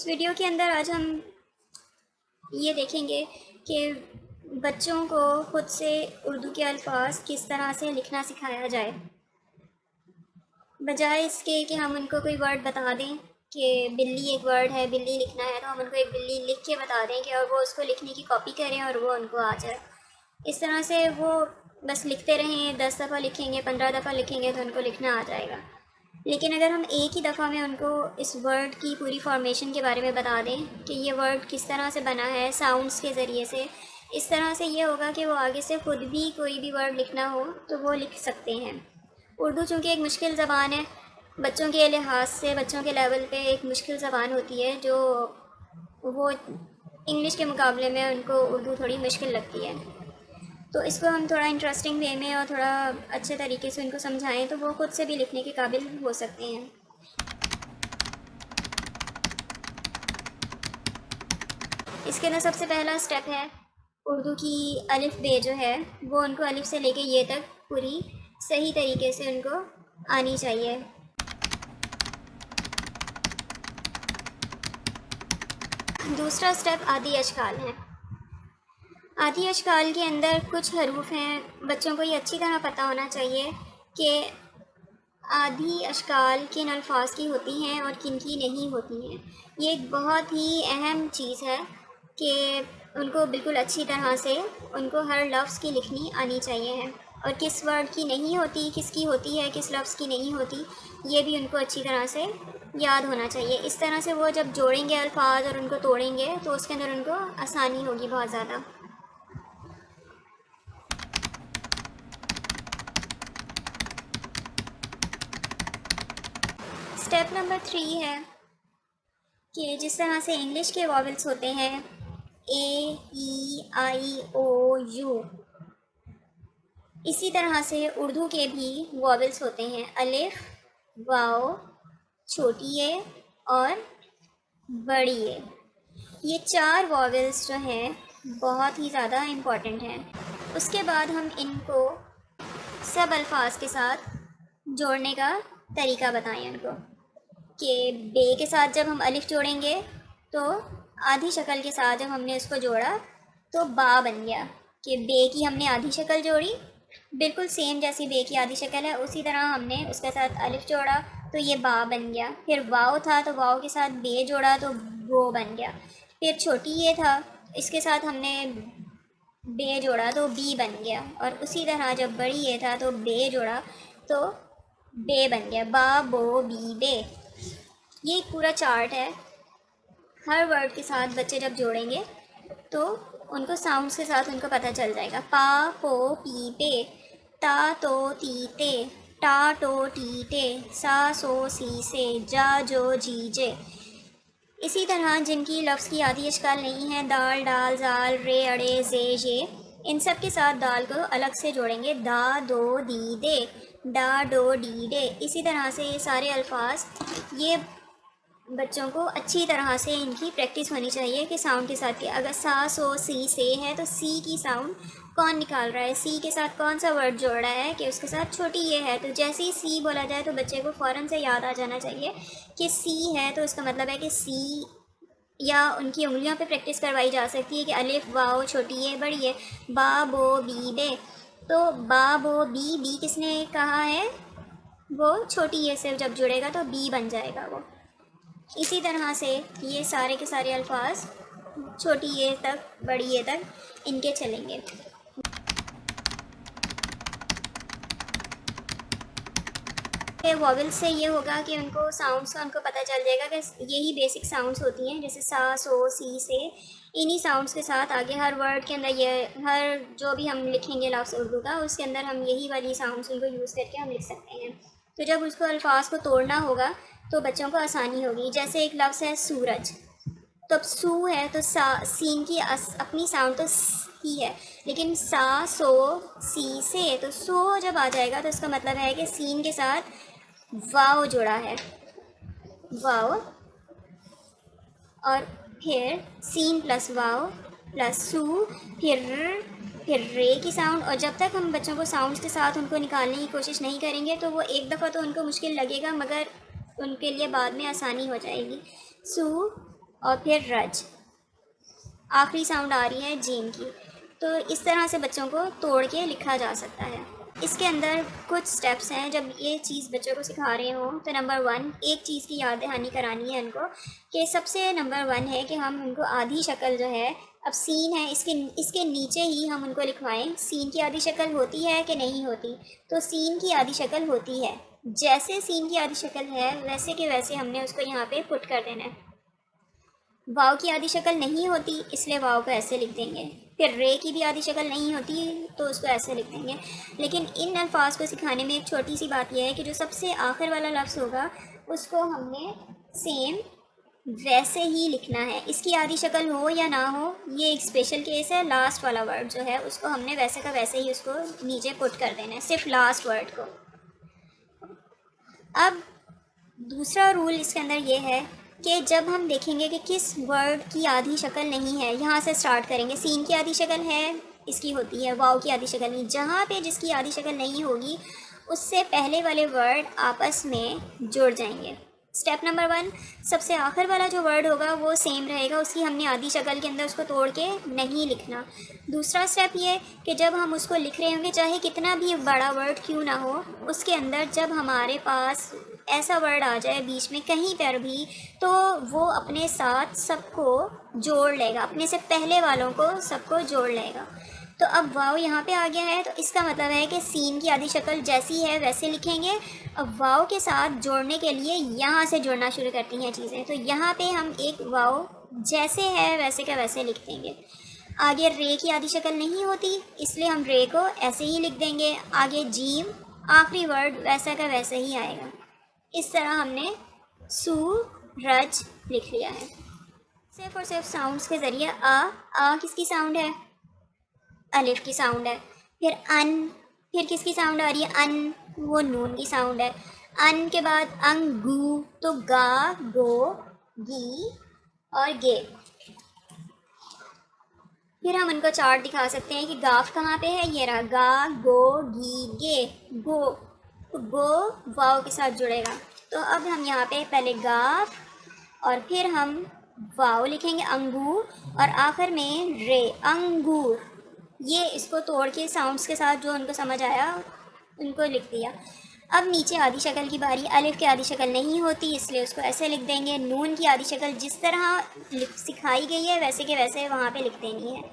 Video के अंदर आज हम ये देखेंगे कि बच्चों को खुद से उर्दू के अल्फाज किस तरह से लिखना सिखाया जाए, बजाय इसके कि हम उनको कोई वर्ड बता दें कि बिल्ली एक वर्ड है, बिल्ली लिखना है, तो हम उनको एक बिल्ली लिख के बता दें कि और वो उसको लिखने की कॉपी करें और वो उनको आ जाए। इस तरह से वो बस लिखते रहें, 10 दफ़ा लिखेंगे, 15 दफ़ा लिखेंगे तो उनको लिखना आ जाएगा। लेकिन अगर हम एक ही दफ़ा में उनको इस वर्ड की पूरी फॉर्मेशन के बारे में बता दें कि ये वर्ड किस तरह से बना है साउंड्स के ज़रिए से, इस तरह से ये होगा कि वो आगे से ख़ुद भी कोई भी वर्ड लिखना हो तो वो लिख सकते हैं। उर्दू चूँकि एक मुश्किल ज़बान है, बच्चों के लिहाज से बच्चों के लेवल पे एक मुश्किल ज़बान होती है, जो वो इंग्लिश के मुकाबले में उनको उर्दू थोड़ी मुश्किल लगती है। तो इसको हम थोड़ा इंटरेस्टिंग वे में और थोड़ा अच्छे तरीके से उनको समझाएं तो वो खुद से भी लिखने के काबिल हो सकते हैं। इसके अंदर सबसे पहला स्टेप है उर्दू की अलिफ बे जो है वो उनको अलिफ से लेके ये तक पूरी सही तरीके से उनको आनी चाहिए। दूसरा स्टेप आदि अशकाल है। आदि अशकाल के अंदर कुछ हरूफ हैं, बच्चों को ये अच्छी तरह पता होना चाहिए कि आदि अशकाल किन अल्फाज की होती हैं और किन की नहीं होती हैं। ये एक बहुत ही अहम चीज़ है कि उनको बिल्कुल अच्छी तरह से उनको हर लफ्ज़ की लिखनी आनी चाहिए है, और किस वर्ड की नहीं होती, किसकी होती है, किस लफ्ज़ की नहीं होती, ये भी उनको अच्छी तरह से याद होना चाहिए। इस तरह से वो जब जोड़ेंगे अल्फाज और उनको तोड़ेंगे तो उसके अंदर उनको आसानी होगी बहुत ज़्यादा। स्टेप नंबर 3 है कि जिस तरह से इंग्लिश के वॉवेल्स होते हैं ए, ई, आई, ओ, यू, इसी तरह से उर्दू के भी वॉवेल्स होते हैं अलिफ, वाव, छोटी ए और बड़ी ए। ये 4 वॉवेल्स जो हैं बहुत ही ज़्यादा इम्पॉर्टेंट हैं। उसके बाद हम इनको सब अल्फाज के साथ जोड़ने का तरीका बताएं उनको कि बे के साथ जब हम अलिफ जोड़ेंगे तो आधी शक्ल के साथ जब हमने उसको जोड़ा तो बा बन गया, कि बे की हमने आधी शक्ल जोड़ी, बिल्कुल सेम जैसी बे की आधी शक्ल है उसी तरह हमने उसके साथ अलिफ जोड़ा तो ये बा बन गया। फिर वाव था तो वाव के साथ बे जोड़ा तो वो बन गया। फिर छोटी ये था, इसके साथ हमने बे जोड़ा तो बी बन गया, और उसी तरह जब बड़ी ये था तो बे जोड़ा तो बे बन गया, बा, बो, बी, बे। ये एक पूरा चार्ट है। हर वर्ड के साथ बच्चे जब जोड़ेंगे तो उनको साउंड्स के साथ उनको पता चल जाएगा। पा, पो, पी, पे, ता, तो, ती, ते, टा, टो, टी, टे, सा, सो, सी, से, जा, जो, जी, जे। इसी तरह जिनकी लफ्ज़ की आदि अशकाल नहीं है, दाल, डाल, जाल, रे, अड़े, जे, ये, इन सब के साथ दाल को अलग से जोड़ेंगे। दा, दो, दी, दे, डा, डो, डी, डे। इसी तरह से ये सारे अल्फाज, ये बच्चों को अच्छी तरह से इनकी प्रैक्टिस होनी चाहिए कि साउंड के साथ, कि अगर सा, सो, सी, से है तो सी की साउंड कौन निकाल रहा है, सी के साथ कौन सा वर्ड जोड़ रहा है, कि उसके साथ छोटी ये है तो जैसे ही सी बोला जाए तो बच्चे को फ़ौरन से याद आ जाना चाहिए कि सी है, तो इसका मतलब है कि सी, या उनकी उंगलियों पे प्रैक्टिस करवाई जा सकती है कि अलिफ, वाव, छोटी है, बड़ी है, बा, बो, बी, बे। तो बा, बो, बी, बी किसने कहा है, वो छोटी ए से जब जुड़ेगा तो बी बन जाएगा वो। इसी तरह से ये सारे के सारे अल्फाज छोटी ए तक बड़ी ए तक इनके चलेंगे। वॉवेल्स से ये होगा कि उनको साउंड्स का उनको पता चल जाएगा कि यही बेसिक साउंड्स होती हैं, जैसे सा, सो, सी, से। इन्हीं साउंड्स के साथ आगे हर वर्ड के अंदर ये हर जो भी हम लिखेंगे लफ्ज़ उर्दू का, उसके अंदर हम यही वाली साउंड्स उनको यूज़ करके हम लिख सकते हैं। तो जब उसको अल्फाज को तोड़ना होगा तो बच्चों को आसानी होगी। जैसे एक लफ्ज़ है सूरज, तो अब सू है तो सा, सीन की अपनी साउंड तो ही है, लेकिन सा, सो, सी, से, तो सो जब आ जाएगा तो इसका मतलब है कि सीन के साथ वाव जुड़ा है, वाव, और फिर सीन प्लस वाव प्लस सू, फिर रे की साउंड। और जब तक हम बच्चों को साउंड्स के साथ उनको निकालने की कोशिश नहीं करेंगे तो वो एक दफ़ा तो उनको मुश्किल लगेगा, मगर उनके लिए बाद में आसानी हो जाएगी। सू, और फिर रज, आखिरी साउंड आ रही है जीम की। तो इस तरह से बच्चों को तोड़ के लिखा जा सकता है। इसके अंदर कुछ स्टेप्स हैं, जब ये चीज़ बच्चों को सिखा रहे हो तो नंबर वन, एक चीज़ की याद दहानी करानी है उनको, कि सबसे नंबर वन है कि हम उनको आधी शक्ल जो है, अब सीन है इसके इसके नीचे ही हम उनको लिखवाएं, सीन की आधी शक्ल होती है कि नहीं होती। तो सीन की आधी शक्ल होती है, जैसे सीन की आधी शक्ल है वैसे के वैसे हमने उसको यहाँ पे पुट कर देना है। वाव की आधी शक्ल नहीं होती इसलिए वाव को ऐसे लिख देंगे। फिर रे की भी आधी शक्ल नहीं होती तो उसको ऐसे लिख देंगे। लेकिन इन अल्फाज को सिखाने में एक छोटी सी बात यह है कि जो सबसे आखिर वाला लफ्ज़ होगा उसको हमने सेम वैसे ही लिखना है। इसकी आधी शक्ल हो या ना हो ये एक स्पेशल केस है। लास्ट वाला वर्ड जो है उसको हमने वैसे का वैसे ही उसको नीचे पुट कर देना है, सिर्फ लास्ट वर्ड को। अब दूसरा रूल इसके अंदर ये है कि जब हम देखेंगे कि किस वर्ड की आधी शक्ल नहीं है, यहाँ से स्टार्ट करेंगे। सीन की आधी शक्ल है, इसकी होती है। वाव की आधी शक्ल नहीं। जहाँ पे जिसकी आधी शक्ल नहीं होगी उससे पहले वाले वर्ड आपस में जुड़ जाएंगे। स्टेप नंबर वन, सबसे आखिर वाला जो वर्ड होगा वो सेम रहेगा, उसकी हमने आधी शक्ल के अंदर उसको तोड़ के नहीं लिखना। दूसरा स्टेप ये कि जब हम उसको लिख रहे होंगे, चाहे कितना भी बड़ा वर्ड क्यों ना हो, उसके अंदर जब हमारे पास ऐसा वर्ड आ जाए बीच में कहीं पर भी, तो वो अपने साथ सबको जोड़ लेगा, अपने से पहले वालों को सबको जोड़ लेगा। तो अब वाव यहाँ पे आ गया है, तो इसका मतलब है कि सीन की आधी शक्ल जैसी है वैसे लिखेंगे। अब वाव के साथ जोड़ने के लिए यहाँ से जोड़ना शुरू करती हैं चीज़ें। तो यहाँ पे हम एक वाव जैसे है वैसे का वैसे लिख देंगे। आगे रे की आधी शक्ल नहीं होती इसलिए हम रे को ऐसे ही लिख देंगे। आगे जीम, आखिरी वर्ड वैसा का वैसे ही आएगा। इस तरह हमने सूरज लिख लिया है। सिर्फ और सिर्फ साउंड्स के ज़रिए। आ किसकी साउंड है? अलिफ की साउंड है। फिर अन, फिर किसकी साउंड आ रही है? अन, वो नून की साउंड है। अन के बाद अंगू, तो गा, गो, गी और गे। फिर हम उनको चार्ट दिखा सकते हैं कि गाफ कहाँ पे है। ये रहा, गा, गो, गी, गे, गो। तो गो वाव के साथ जुड़ेगा। तो अब हम यहाँ पे पहले गाफ और फिर हम वाव लिखेंगे अंगूर और आखिर में रे, अंगूर। ये इसको तोड़ के साउंड्स के साथ जो उनको समझ आया उनको लिख दिया। अब नीचे आधी शक्ल की बारी। अलिफ की आधी शक्ल नहीं होती इसलिए उसको ऐसे लिख देंगे। नून की आधी शक्ल जिस तरह सिखाई गई है वैसे के वैसे वहाँ पे लिख देनी है।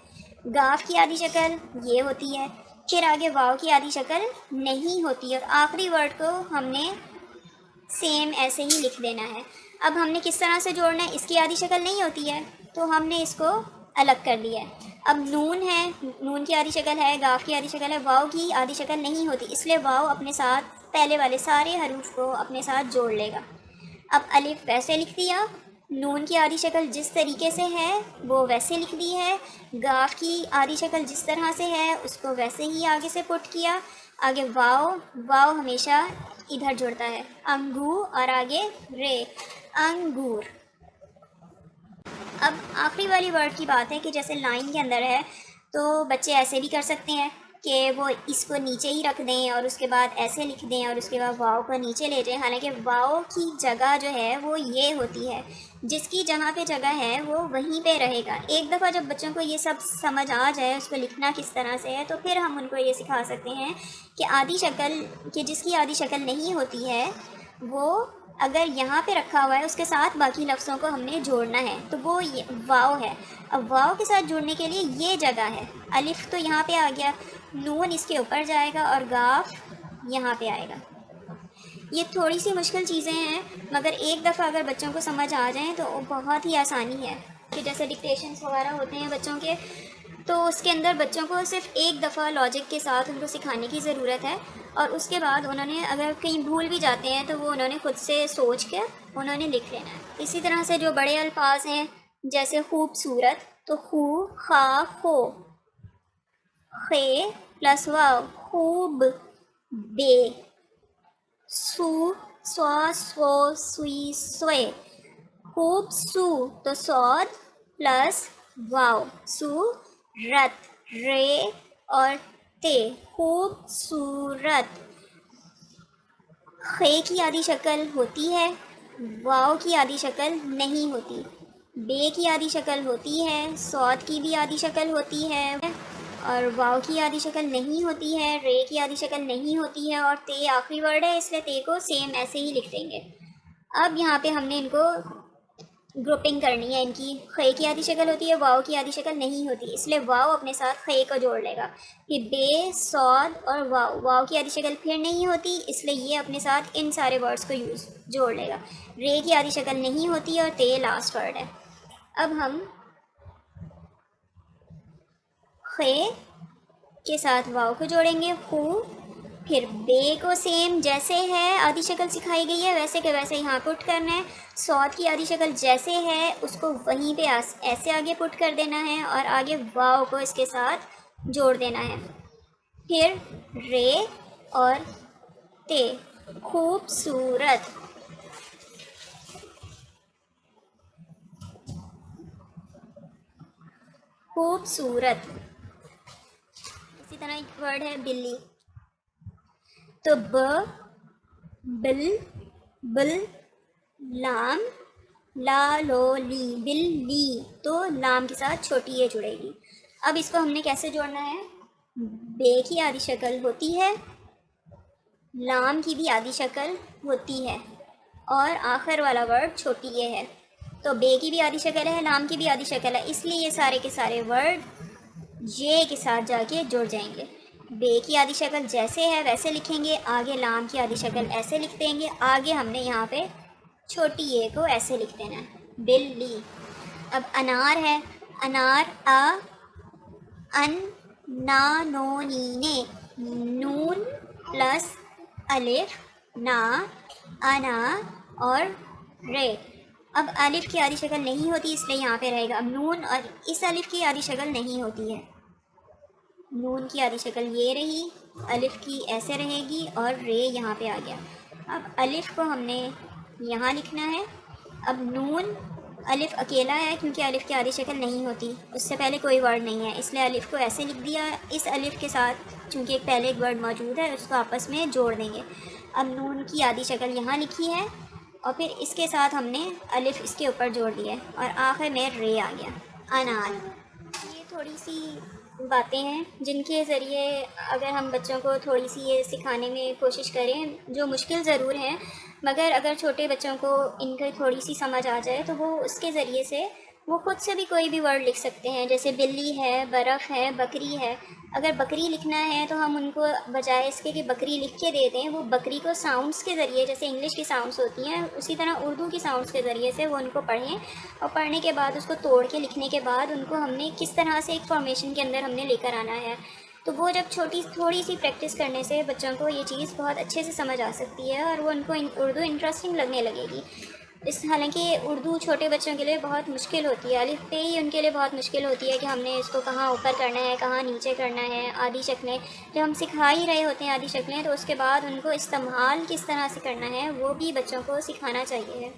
गाफ की आधी शक्ल ये होती है। फिर आगे वाव की आधी शक्ल नहीं होती और आखिरी वर्ड को हमने सेम ऐसे ही लिख देना है। अब हमने किस तरह से जोड़ना है, इसकी आधी शक्ल नहीं होती है तो हमने इसको अलग कर दिया है। अब नून है, नून की आधी शक्ल है, गाफ की आधी शक्ल है, वाव की आधी शक्ल नहीं होती इसलिए वाव अपने साथ पहले वाले सारे हरूफ को अपने साथ जोड़ लेगा। अब अलिफ वैसे लिख दिया, नून की आधी शक्ल जिस तरीके से है वो वैसे लिख दी है, गाफ की आधी शक्ल जिस तरह से है उसको वैसे ही आगे से पुट किया। आगे वाव, वाव हमेशा इधर जुड़ता है, अंगू और आगे रे, अंगूर। अब आखिरी वाली वर्ड की बात है कि जैसे लाइन के अंदर है तो बच्चे ऐसे भी कर सकते हैं कि वो इसको नीचे ही रख दें और उसके बाद ऐसे लिख दें और उसके बाद वाव को नीचे ले जाएं। हालांकि वाव की जगह जो है वो ये होती है, जिसकी जहाँ पे जगह है वो वहीं पे रहेगा। एक दफ़ा जब बच्चों को ये सब समझ आ जाए उसको लिखना किस तरह से है तो फिर हम उनको ये सिखा सकते हैं कि आधी शक्ल कि जिसकी आधी शक्ल नहीं होती है वो अगर यहाँ पे रखा हुआ है उसके साथ बाकी लफ्ज़ों को हमने जोड़ना है तो वो ये वाव है। अब वाव के साथ जोड़ने के लिए ये जगह है। अलिफ तो यहाँ पे आ गया, नून इसके ऊपर जाएगा और गाफ यहाँ पे आएगा। ये थोड़ी सी मुश्किल चीज़ें हैं मगर एक दफ़ा अगर बच्चों को समझ आ जाएं तो बहुत ही आसानी है। कि जैसे डिक्टेशंस वगैरह होते हैं बच्चों के, तो उसके अंदर बच्चों को सिर्फ एक दफ़ा लॉजिक के साथ उनको सिखाने की ज़रूरत है और उसके बाद उन्होंने अगर कहीं भूल भी जाते हैं तो वो उन्होंने खुद से सोच के उन्होंने लिख लेना है। इसी तरह से जो बड़े अल्फाज हैं जैसे खूबसूरत, तो खू, खा, खो, खे प्लस वाव, खूब, बे, सू, स्वा, स्वो, सुई, स्वे, खूब, सू, तो सौद प्लस वाव, सू, रत, रे और ते, खूबसूरत। खे की आधी शक्ल होती है, वाव की आधी शक्ल नहीं होती। बे की आधी शक्ल होती है, सौद की भी आधी शक्ल होती है, और वाव की आधी शक्ल नहीं होती है, रे की आधी शक्ल नहीं होती है, और ते आखिरी वर्ड है इसलिए ते को सेम ऐसे ही लिख देंगे। अब यहाँ पे हमने इनको ग्रुपिंग करनी है इनकी। खे की आधी शक्ल होती है, वाव की आधी शक्ल नहीं होती, इसलिए वाव अपने साथ खे को जोड़ लेगा। फिर बे, सौद और वाव की आधी शक्ल फिर नहीं होती, इसलिए ये अपने साथ इन सारे वर्ड्स को जोड़ लेगा। रे की आधी शक्ल नहीं होती और ते लास्ट वर्ड है। अब हम खे के साथ वाव को जोड़ेंगे, हु। फिर बे को सेम जैसे है आधी शक्ल सिखाई गई है वैसे के वैसे यहाँ पुट करना है। सौद की आधी शक्ल जैसे है उसको वहीं पे ऐसे आगे पुट कर देना है और आगे वाव को इसके साथ जोड़ देना है। फिर रे और ते, खूबसूरत। खूबसूरत। इसी तरह एक वर्ड है बिल्ली, तो बिल, बिल, लाम, ला लो ली, बिल्ली, तो लाम के साथ छोटी ए जुड़ेगी। अब इसको हमने कैसे जोड़ना है? बे की आधी शक्ल होती है, लाम की भी आधी शक्ल होती है और आखिर वाला वर्ड छोटी ए है। तो बे की भी आधी शक्ल है, लाम की भी आधी शक्ल है, इसलिए ये सारे के सारे वर्ड ये के साथ जाके जुड़ जाएंगे। बे की आधी शक्ल जैसे है वैसे लिखेंगे, आगे लाम की आधी शक्ल ऐसे लिख देंगे, आगे हमने यहाँ पे छोटी ए को ऐसे लिख देना है, बिल्ली। अब अनार है, अनार, अ, अन, ना, नो, नी, ने, नून प्लस अलिफ, ना, अना और रे। अब अलिफ की आधी शक्ल नहीं होती इसलिए यहाँ पे रहेगा। अब नून और इस अलिफ की आधी शक्ल नहीं होती है, नून की आधी शक्ल ये रही, अलिफ की ऐसे रहेगी और रे यहाँ पे आ गया। अब अलिफ को हमने यहाँ लिखना है। अब नून, अलिफ अकेला है क्योंकि अलिफ की आधी शक्ल नहीं होती, उससे पहले कोई वर्ड नहीं है, इसलिए अलिफ को ऐसे लिख दिया। इस अलिफ के साथ चूँकि एक पहले एक वर्ड मौजूद है उसको आपस में जोड़ देंगे। अब नून की आधी शक्ल यहाँ लिखी है और फिर इसके साथ हमने अलिफ इसके ऊपर जोड़ दिया है और आखिर में रे आ गया, अनार। ये थोड़ी सी बातें हैं जिनके ज़रिए अगर हम बच्चों को थोड़ी सी ये सिखाने में कोशिश करें, जो मुश्किल ज़रूर हैं, मगर अगर छोटे बच्चों को इनकी थोड़ी सी समझ आ जाए तो वो उसके ज़रिए से वो खुद से भी कोई भी वर्ड लिख सकते हैं। जैसे बिल्ली है, बर्फ़ है, बकरी है। अगर बकरी लिखना है तो हम उनको बजाय इसके कि बकरी लिख के दे दें, वो बकरी को साउंड्स के ज़रिए, जैसे इंग्लिश की साउंड्स होती हैं उसी तरह उर्दू की साउंड्स के ज़रिए से वो उनको पढ़ें और पढ़ने के बाद उसको तोड़ के लिखने के बाद उनको हमने किस तरह से एक फॉर्मेशन के अंदर हमने लेकर आना है। तो वो जब थोड़ी सी प्रैक्टिस करने से बच्चों को ये चीज़ बहुत अच्छे से समझ आ सकती है और वो उनको उर्दू इंटरेस्टिंग लगने लगेगी। हालांकि उर्दू छोटे बच्चों के लिए बहुत मुश्किल होती है, अलिफ पे ही उनके लिए बहुत मुश्किल होती है कि हमने इसको कहाँ ऊपर करना है, कहाँ नीचे करना है। आधी शक्लें जब हम सिखा ही रहे होते हैं आधी शक्लें, तो उसके बाद उनको इस्तेमाल किस तरह से करना है वो भी बच्चों को सिखाना चाहिए।